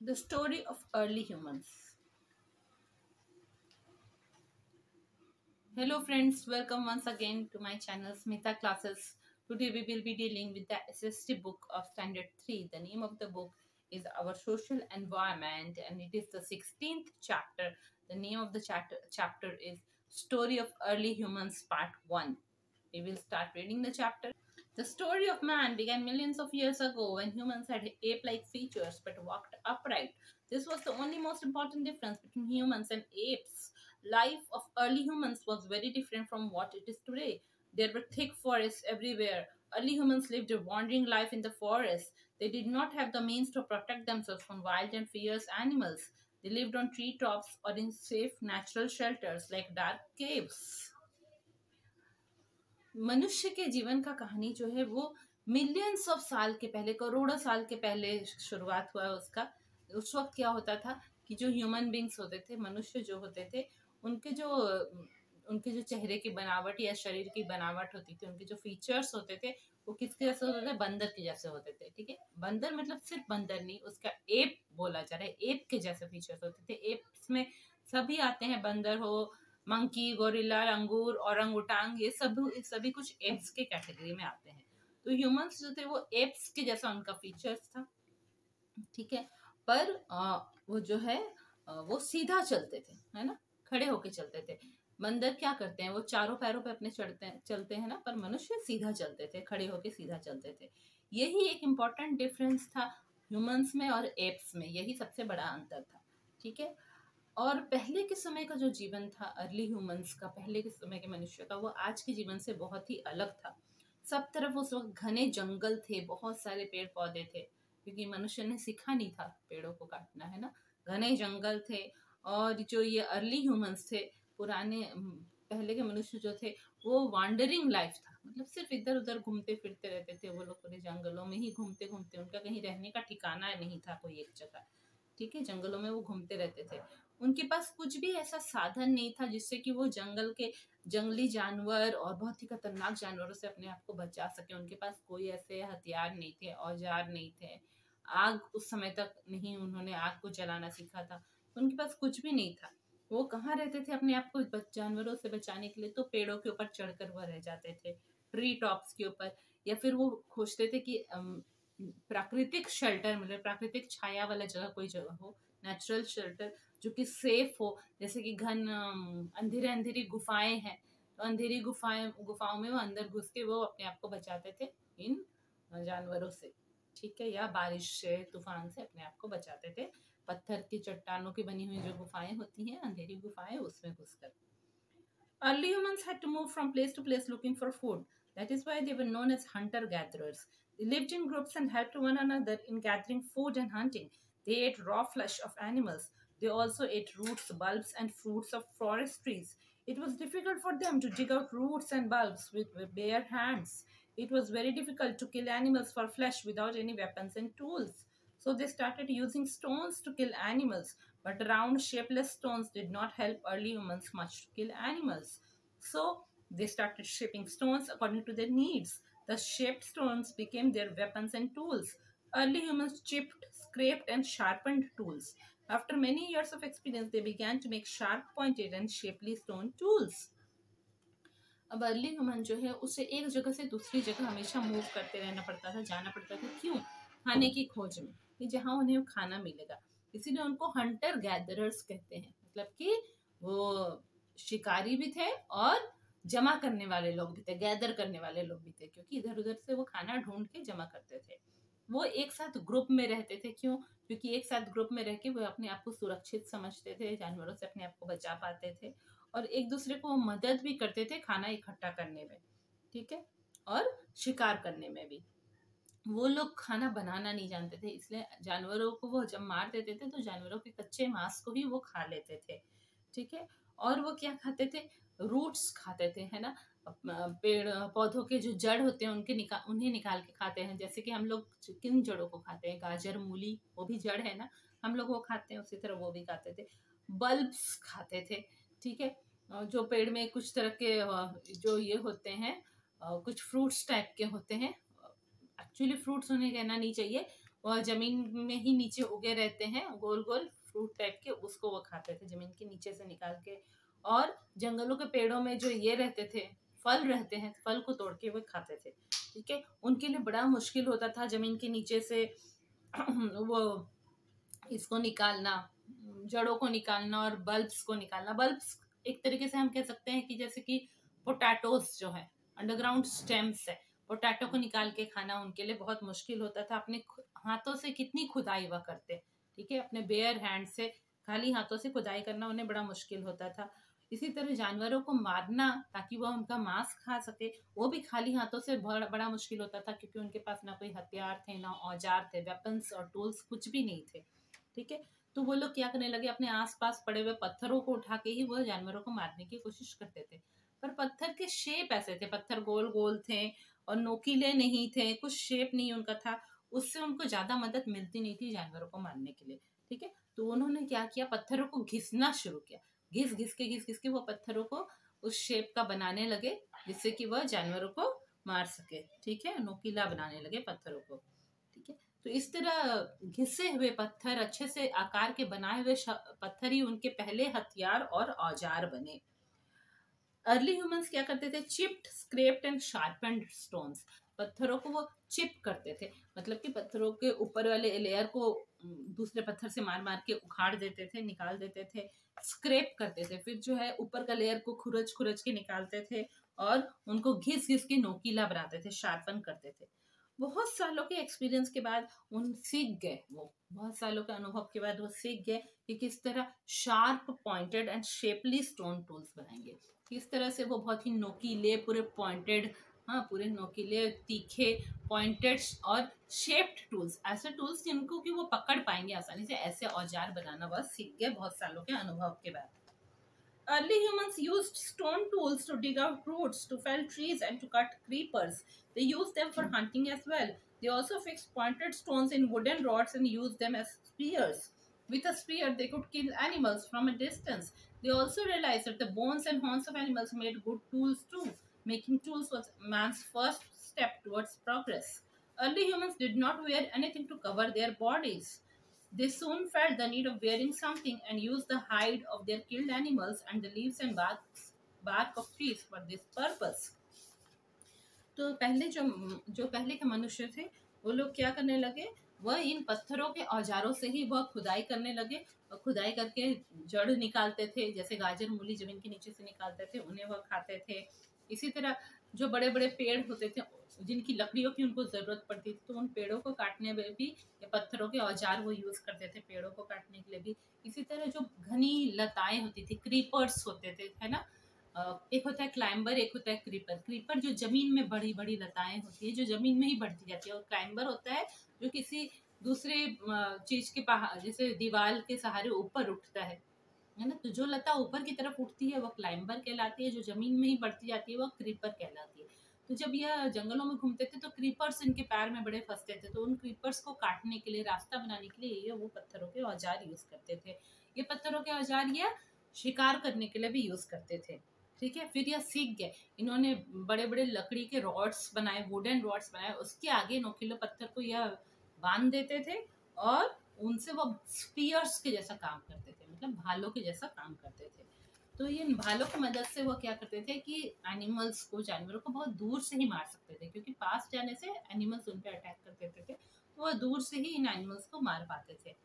The story of early humans. Hello friends, welcome once again to my channel Smita Classes. Today we will be dealing with the SST book of Standard 3. The name of the book is Our Social Environment and it is the 16th chapter. The name of the chapter is Story of Early Humans Part 1. We will start reading the chapter. The story of man began millions of years ago when humans had ape-like features but walked upright. This was the only most important difference between humans and apes. Life of early humans was very different from what it is today. There were thick forests everywhere. Early humans lived a wandering life in the forest. They did not have the means to protect themselves from wild and fierce animals. They lived on treetops or in safe natural shelters like dark caves. मनुष्य के जीवन का कहानी जो है वो millions of साल के पहले, करोड़ों साल के पहले शुरुआत हुआ है उसका। उस वक्त क्या होता था कि जो ह्यूमन बींग्स होते थे, मनुष्य जो होते थे, उनके जो चेहरे की बनावट या शरीर की बनावट होती थी, उनके जो फीचर्स होते थे वो किसके जैसे होते थे? बंदर के जैसे होते थे। ठीक है, बंदर मतलब सिर्फ बंदर नहीं, उसका एप बोला जा रहा है, एप के जैसे फीचर्स होते थे। एप्स में सभी आते हैं, बंदर हो, मंकी, गोरिल्ला, अंगूर, औरंगुटांग, ये सभी कुछ एप्स के कैटेगरी में आते हैं। तो ह्यूमंस जो थे वो एप्स के जैसा उनका फीचर्स था। ठीक है, पर वो जो है वो सीधा चलते थे, है ना, खड़े होके चलते थे। बंदर क्या करते हैं, वो चारों पैरों पे अपने चलते हैं ना, पर मनुष्य सीधा चलते थे, खड़े होके सीधा चलते थे। यही एक इम्पॉर्टेंट डिफरेंस था ह्यूमंस में और एप्स में, यही सबसे बड़ा अंतर था। ठीक है, और पहले के समय का जो जीवन था अर्ली ह्यूमंस का, पहले के समय के मनुष्य का, वो आज के जीवन से बहुत ही अलग था। सब तरफ उस वक्त घने जंगल थे, बहुत सारे पेड़ पौधे थे, क्योंकि मनुष्य ने सीखा नहीं था पेड़ों को काटना, है ना। घने जंगल थे, और जो ये अर्ली ह्यूमंस थे, पुराने पहले के मनुष्य जो थे, वो वांडरिंग लाइफ था, मतलब सिर्फ इधर उधर घूमते फिरते रहते थे वो लोग, पूरे जंगलों में ही घूमते घूमते, उनका कहीं रहने का ठिकाना नहीं था कोई एक जगह। ठीक है, जंगलों में वो घूमते रहते थे। उनके पास कुछ भी ऐसा साधन नहीं था जिससे कि वो जंगल के जंगली जानवर और बहुत ही खतरनाक जानवरों से अपने आप को बचा सके। उनके पास कोई ऐसे हथियार नहीं थे, औजार नहीं थे, आग उस समय तक नहीं, उन्होंने आग को जलाना सीखा था, उनके पास कुछ भी नहीं था। वो कहाँ रहते थे अपने आप को जानवरों से बचाने के लिए? तो पेड़ों के ऊपर चढ़कर वो रह जाते थे, ट्री टॉप्स के ऊपर, या फिर वो खोजते थे कि प्राकृतिक शेल्टर, मतलब प्राकृतिक छाया वाला जगह, कोई जगह हो, नेचुरल शेल्टर जो कि सेफ हो। जैसे कि घन अंधेरे अंधेरी गुफाएं हैं, तो अंधेरी गुफाओं में वो अंदर घुस के वो अपने आप को बचाते थे इन जानवरों से। ठीक है, या बारिश से, तूफान से अपने आप को बचाते थे। पत्थर की चट्टानों की बनी हुई जो गुफाएं होती हैं, अंधेरी गुफाएं, उसमें घुसकर। Early humans had to move from place to place looking for food. That is why they were known as hunter-gatherers. They lived in groups and helped one another in gathering food and hunting. They ate raw flesh of animals. They also ate roots, bulbs, and fruits of forest trees. It was difficult for them to dig out roots and bulbs with bare hands. It was very difficult to kill animals for flesh without any weapons and tools. So they started using stones to kill animals. But round, shapeless stones did not help early humans much to kill animals. So they started shaping stones according to their needs. The shaped stones became their weapons and tools. Early humans chipped, scraped, and sharpened tools. After many years of experience, they began to make sharp-pointed and shapely stone tools. अब early human जो है उसे एक जगह से दूसरी जगह हमेशा मूव करते रहना पड़ता था, जाना पड़ता था। क्यों? खाने की खोज में, कि जहाँ उन्हें खाना मिलेगा। इसीलिए उनको हंटर गैदरर्स कहते हैं, मतलब कि वो शिकारी भी थे और जमा करने वाले लोग भी थे, गैदर करने वाले लोग भी थे, क्योंकि इधर उधर से वो खाना ढूंढ के जमा करते थे। वो एक साथ ग्रुप में रहते थे। क्यों? क्योंकि एक साथ ग्रुप में रह के वो अपने आप को सुरक्षित समझते थे, जानवरों से अपने आप को बचा पाते थे, और एक दूसरे को मदद भी करते थे खाना इकट्ठा करने में। ठीक है, और शिकार करने में भी। वो लोग खाना बनाना नहीं जानते थे, इसलिए जानवरों को वो जब मार देते थे तो जानवरों के कच्चे मांस को ही वो खा लेते थे। ठीक है, और वो क्या खाते थे? रूट्स खाते थे, है ना, पेड़ पौधों के जो जड़ होते हैं उन्हें निकाल के खाते हैं। जैसे कि हम लोग किन जड़ों को खाते हैं? गाजर, मूली, वो भी जड़ है ना, हम लोग वो खाते हैं, उसी तरह वो भी खाते थे। बल्ब्स खाते थे। ठीक है, जो पेड़ में कुछ तरह के जो ये होते हैं, कुछ फ्रूट्स टाइप के होते हैं, एक्चुअली फ्रूट्स उन्हें कहना नहीं चाहिए, वह जमीन में ही नीचे उगे रहते हैं, गोल गोल फ्रूट टाइप के, उसको वो खाते थे जमीन के नीचे से निकाल के। और जंगलों के पेड़ों में जो ये रहते थे, फल रहते हैं, फल को तोड़ के वो खाते थे। ठीक है, उनके लिए बड़ा मुश्किल होता था जमीन के नीचे से वो इसको निकालना, जड़ों को निकालना और बल्ब्स को निकालना। बल्ब्स एक तरीके से हम कह सकते हैं कि जैसे कि पोटैटोस जो है, अंडरग्राउंड स्टेम्स है, पोटैटो को निकाल के खाना उनके लिए बहुत मुश्किल होता था। अपने हाथों से कितनी खुदाई वह करते, ठीक है, अपने बेयर हैंड से, खाली हाथों से खुदाई करना उन्हें बड़ा मुश्किल होता था। इसी तरह जानवरों को मारना ताकि वह उनका मांस खा सके, वो भी खाली हाथों से बड़ा मुश्किल होता था, क्योंकि उनके पास ना कोई हथियार थे, ना औजार थे, वेपन्स और टूल्स कुछ भी नहीं थे। ठीक है, तो वो लोग क्या करने लगे, अपने आसपास पड़े हुए पत्थरों को उठा के ही वो जानवरों को मारने की कोशिश करते थे। पर पत्थर के शेप ऐसे थे, पत्थर गोल गोल थे और नोकीले नहीं थे, कुछ शेप नहीं उनका था, उससे उनको ज्यादा मदद मिलती नहीं थी जानवरों को मारने के लिए। ठीक है, तो उन्होंने क्या किया, पत्थरों को घिसना शुरू किया, घिस घिस के वो पत्थरों को उस शेप का बनाने लगे, जिससे कि वह जानवरों को मार सके। ठीक है, नोकीला बनाने लगे पत्थरों को। ठीक है, तो इस तरह घिसे हुए पत्थर, अच्छे से आकार के बनाए हुए पत्थर ही उनके पहले हथियार और औजार बने। अर्ली ह्यूमंस क्या करते थे, chipped, scraped and sharpened stones. पत्थरों को वो चिप करते थे, मतलब कि पत्थरों के ऊपर वाले लेयर को दूसरे पत्थर से मार मार के उखाड़ देते थे, निकाल देते थे। स्क्रेप करते थे, फिर जो है ऊपर का लेयर को खुरच खुरच के निकालते थे और उनको घिस घिस के नोकीला बनाते थे, शार्पन करते थे। बहुत सालों के एक्सपीरियंस के बाद उन सीख गए, वो बहुत सालों के अनुभव के बाद वो सीख गए कि किस तरह sharp, pointed and shapely stone tools बनाएंगे। किस तरह से वो बहुत ही नोकीले, पूरे पॉइंटेड, हाँ, पूरे नोकीले, तीखे, पॉइंटेड और शेप्ड टूल्स, ऐसे टूल्स जिनको कि वो पकड़ पाएंगे आसानी से, ऐसे औजार बनाना वह सीख गए बहुत सालों के अनुभव के बाद। Early humans used stone tools to dig out roots, to fell trees, and to cut creepers. They used them for hunting as well. They also fixed pointed stones in wooden rods and used them as spears. With a spear, they could kill animals from a distance. They also realized that the bones and horns of animals made good tools too. Making tools was man's first step towards progress. Early humans did not wear anything to cover their bodies. They soon felt the need of wearing something and used the hide of their killed animals and the leaves and bark of trees for this purpose. तो पहले जो पहले के मनुष्य थे, वो लोग क्या करने लगे, वह इन पत्थरों के औजारों से ही वह खुदाई करने लगे, और खुदाई करके जड़ निकालते थे, जैसे गाजर मूली जमीन के नीचे से निकालते थे, उन्हें वह खाते थे। इसी तरह जो बड़े बड़े पेड़ होते थे, जिनकी लकड़ियों की उनको जरूरत पड़ती थी, तो उन पेड़ों को काटने में भी ये पत्थरों के औजार वो यूज करते थे, पेड़ों को काटने के लिए भी। इसी तरह जो घनी लताएं होती थी, क्रीपर्स होते थे, है ना, एक होता है क्लाइंबर, एक होता है क्रीपर। क्रीपर जो जमीन में बड़ी बड़ी लताएं होती है, जो जमीन में ही बढ़ती जाती है, और क्लाइंबर होता है जो किसी दूसरे चीज के जैसे दीवार के सहारे ऊपर उठता है ना। तो जो लता ऊपर की तरफ उठती है वो क्लाइंबर कहलाती है, जो जमीन में ही बढ़ती जाती है वो क्रीपर कहलाती है। तो जब यह जंगलों में घूमते थे तो क्रीपर्स इनके पैर में बड़े फंसते थे, तो उन क्रीपर्स को काटने के लिए, रास्ता बनाने के लिए ये वो पत्थरों के औजार यूज करते थे। ये पत्थरों के औजार या शिकार करने के लिए भी यूज करते थे। ठीक है, फिर यह सीख गए, इन्होंने बड़े बड़े लकड़ी के रॉड्स बनाए, वुडन रॉड्स बनाए, उसके आगे नोकीले पत्थर को यह बांध देते थे और उनसे वो स्पीयर्स के जैसा काम करते थे, मतलब भालों के जैसा काम करते थे। तो ये भालों की मदद से वो क्या करते थे कि एनिमल्स को, जानवरों को बहुत दूर से ही मार सकते थे, क्योंकि पास जाने से एनिमल्स उन पर अटैक कर देते थे, तो वह दूर से ही इन एनिमल्स को मार पाते थे।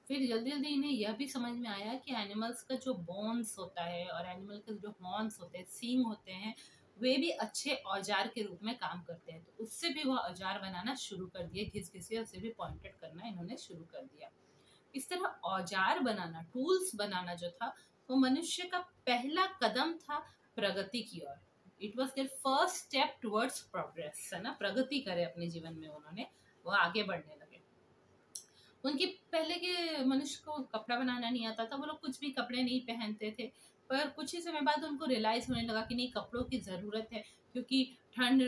फिर जल्दी जल्दी इन्हें यह भी समझ में आया कि एनिमल्स का जो बोन्स होता है और एनिमल के जो हॉर्न्स होते हैं, सींग होते हैं, वे भी अच्छे औजार के रूप में काम करते हैं। तो उससे भी वह औजार बनाना शुरू कर दिए, घिस घिसे उसे भी पॉइंटेड करना इन्होंने शुरू कर दिया। इस तरह औजार बनाना, टूल्स बनाना जो था, वो मनुष्य का पहला कदम था प्रगति की ओर। It was there first step towards progress, है ना, प्रगति करे अपने जीवन में उन्होंने, वो आगे बढ़ने लगे। उनके पहले के मनुष्य को कपड़ा बनाना नहीं आता था, वो लोग कुछ भी कपड़े नहीं पहनते थे। पर कुछ ही समय बाद उनको रियलाइज होने लगा कि नहीं, कपड़ों की ज़रूरत है, क्योंकि ठंड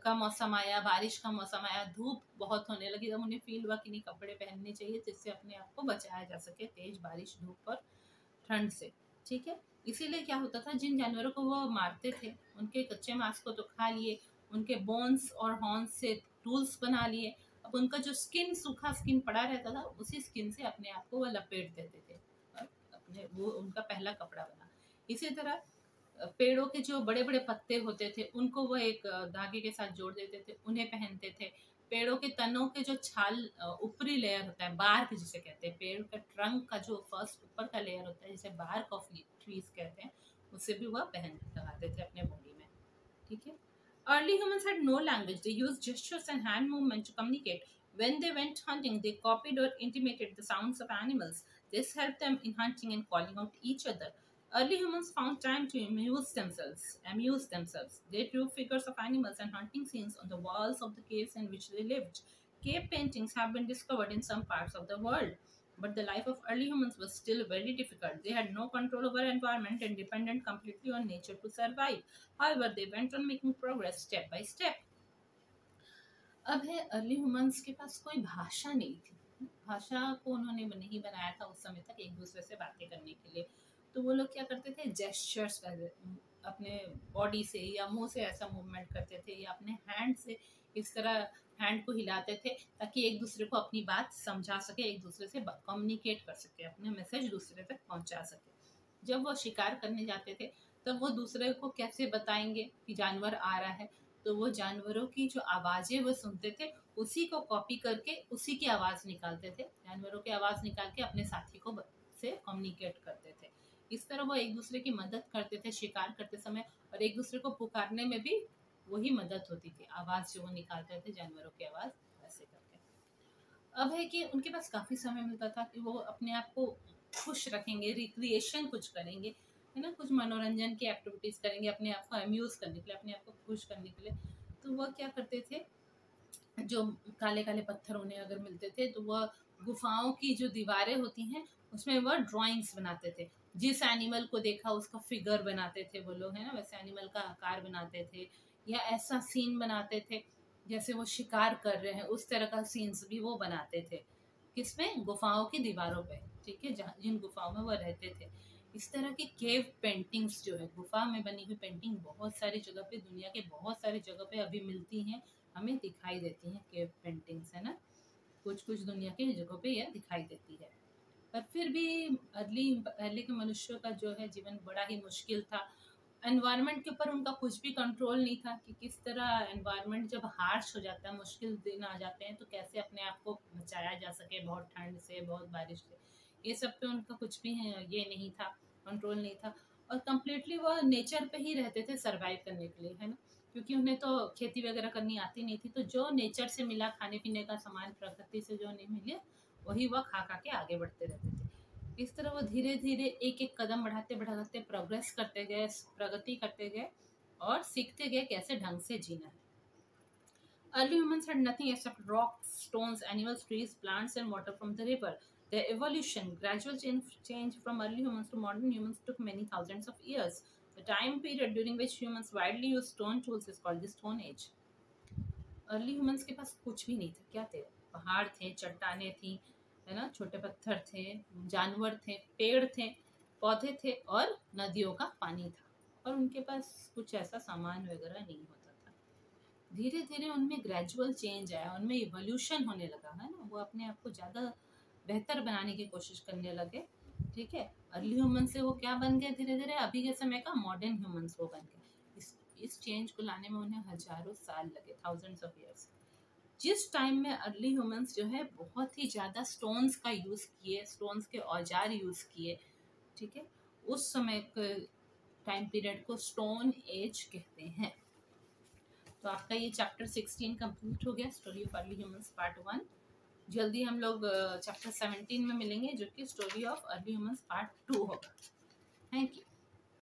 का मौसम आया, बारिश का मौसम आया, धूप बहुत होने लगी, तब उन्हें फील हुआ कि नहीं, कपड़े पहनने चाहिए जिससे अपने आप को बचाया जा सके तेज बारिश, धूप और ठंड से। ठीक है, इसीलिए क्या होता था, जिन जानवरों को वो मारते थे उनके कच्चे मांस को तो खा लिए, उनके बोन्स और हॉर्न्स से टूल्स बना लिए, अब उनका जो स्किन, सूखा स्किन पड़ा रहता था, उसी स्किन से अपने आप को वो लपेट देते थे और अपने वो उनका पहला कपड़ा बना। इसी तरह पेड़ों के जो बड़े बड़े पत्ते होते थे उनको वो एक धागे के साथ जोड़ देते थे, उन्हें पहनते थे। पेड़ों के तनों के जो छाल, ऊपरी लेयर होता है, बार्क जिसे कहते हैं, पेड़ का ट्रंक का जो फर्स्ट ऊपर का लेयर होता है जिसे बार्क ऑफ ट्रीज कहते हैं, उसे भी वह पहन लगाते थे अपने बॉडी में। ठीक है। Early humans had no language. They used gestures and hand movement to communicate. When they went hunting, they copied or imitated the sounds of animals. This helped them in hunting and calling out each other. Early humans found time to amuse themselves. They drew figures of animals and hunting scenes on the walls of the caves in which they lived. Cave paintings have been discovered in some parts of the world. But the life of early humans was still very difficult. They had no control over environment and depended completely on nature to survive. However, they went on making progress step by step. अब है early humans के पास कोई भाषा नहीं थी। भाषा को उन्होंने नहीं बनाया था उस समय तक एक दूसरे से बातें करने के लिए। तो वो लोग क्या करते थे, जेस्चर्स करते, अपने बॉडी से या मुंह से ऐसा मूवमेंट करते थे या अपने हैंड से इस तरह हैंड को हिलाते थे ताकि एक दूसरे को अपनी बात समझा सके, एक दूसरे से कम्युनिकेट कर सके, अपने मैसेज दूसरे तक पहुंचा सके। जब वो शिकार करने जाते थे तब वो दूसरे को कैसे बताएंगे कि जानवर आ रहा है, तो वो जानवरों की जो आवाज़ें वो सुनते थे उसी को कॉपी करके उसी की आवाज़ निकालते थे, जानवरों की आवाज़ निकाल के अपने साथी को से कम्युनिकेट करते थे। इस तरह वो एक दूसरे की मदद करते थे शिकार करते समय, और एक दूसरे को पुकारने में भी वही मदद होती थी, आवाज़ जो वो निकालते थे जानवरों की आवाज़ वैसे करके। अब है कि उनके पास काफ़ी समय मिलता था कि वो अपने आप को खुश रखेंगे, रिक्रिएशन कुछ करेंगे, है ना, कुछ मनोरंजन की एक्टिविटीज़ करेंगे अपने आप को अम्यूज़ करने के लिए, अपने आप को खुश करने के लिए। तो वह क्या करते थे, जो काले काले पत्थर उन्हें अगर मिलते थे तो वह गुफाओं की जो दीवारें होती हैं उसमें वह ड्राइंग्स बनाते थे। जिस एनिमल को देखा उसका फिगर बनाते थे वो लोग, है ना, वैसे एनिमल का आकार बनाते थे या ऐसा सीन बनाते थे जैसे वो शिकार कर रहे हैं, उस तरह का सीन्स भी वो बनाते थे। किसमें? गुफाओं की दीवारों पे। ठीक है, जहाँ जिन गुफाओं में वो रहते थे। इस तरह की केव पेंटिंग्स जो है, गुफा में बनी हुई पेंटिंग बहुत सारी जगह पे, दुनिया के बहुत सारी जगह पे अभी मिलती हैं, हमें दिखाई देती हैं केव पेंटिंग्स, है ना, कुछ कुछ दुनिया की जगहों पे यह दिखाई देती है। पर फिर भी पहले के मनुष्यों का जो है जीवन बड़ा ही मुश्किल था। एनवायरनमेंट के ऊपर उनका कुछ भी कंट्रोल नहीं था कि किस तरह एनवायरनमेंट जब हार्श हो जाता है, मुश्किल दिन आ जाते हैं, तो कैसे अपने आप को बचाया जा सके बहुत ठंड से, बहुत बारिश से। ये सब पे उनका कुछ भी ये नहीं था, कंट्रोल नहीं था, और कम्प्लीटली वह नेचर पे ही रहते थे सर्वाइव करने के लिए, है ना, क्योंकि उन्हें तो खेती वगैरह करनी आती नहीं थी। तो जो नेचर से मिला, खाने पीने का सामान प्रकृति से जो नहीं मिले, वही वह खा खा के आगे बढ़ते रहते थे। इस तरह वो धीरे धीरे एक एक कदम बढ़ाते बढ़ाते प्रोग्रेस करते गए, प्रगति करते गए और सीखते गए कैसे ढंग से जीना है। Early humans had nothing except rocks, stones, animals, trees, plants, and water from the river. Their evolution, gradual change from early humans to modern humans, took many thousands of years. The time period during which humans widely used stone tools is called the Stone Age. Early humans के पास कुछ भी नहीं था, क्या थे? पहाड़ थे, चट्टाने थी, है ना, छोटे पत्थर थे, जानवर थे, पेड़ थे, पौधे थे और नदियों का पानी था, और उनके पास कुछ ऐसा सामान वगैरह नहीं होता था। धीरे धीरे उनमें ग्रेजुअल चेंज आया, उनमें इवोल्यूशन होने लगा, है ना, वो अपने आप को ज़्यादा बेहतर बनाने की कोशिश करने लगे। ठीक है, अर्ली ह्यूमन से वो क्या बन गए धीरे धीरे, अभी के समय का मॉडर्न ह्यूमंस वो बन गए। इस चेंज को लाने में उन्हें हजारों साल लगे, थाउजेंड्स ऑफ इयर्स। जिस टाइम में अर्ली ह्यूमंस जो है बहुत ही ज़्यादा स्टोन्स का यूज़ किए, स्टोन्स के औजार यूज़ किए, ठीक है, उस समय के टाइम पीरियड को स्टोन एज कहते हैं। तो आपका ये चैप्टर 16 कंप्लीट हो गया, story of early humans part 1। जल्दी हम लोग चैप्टर 17 में मिलेंगे जो कि story of early humans part 2 होगा। Thank you.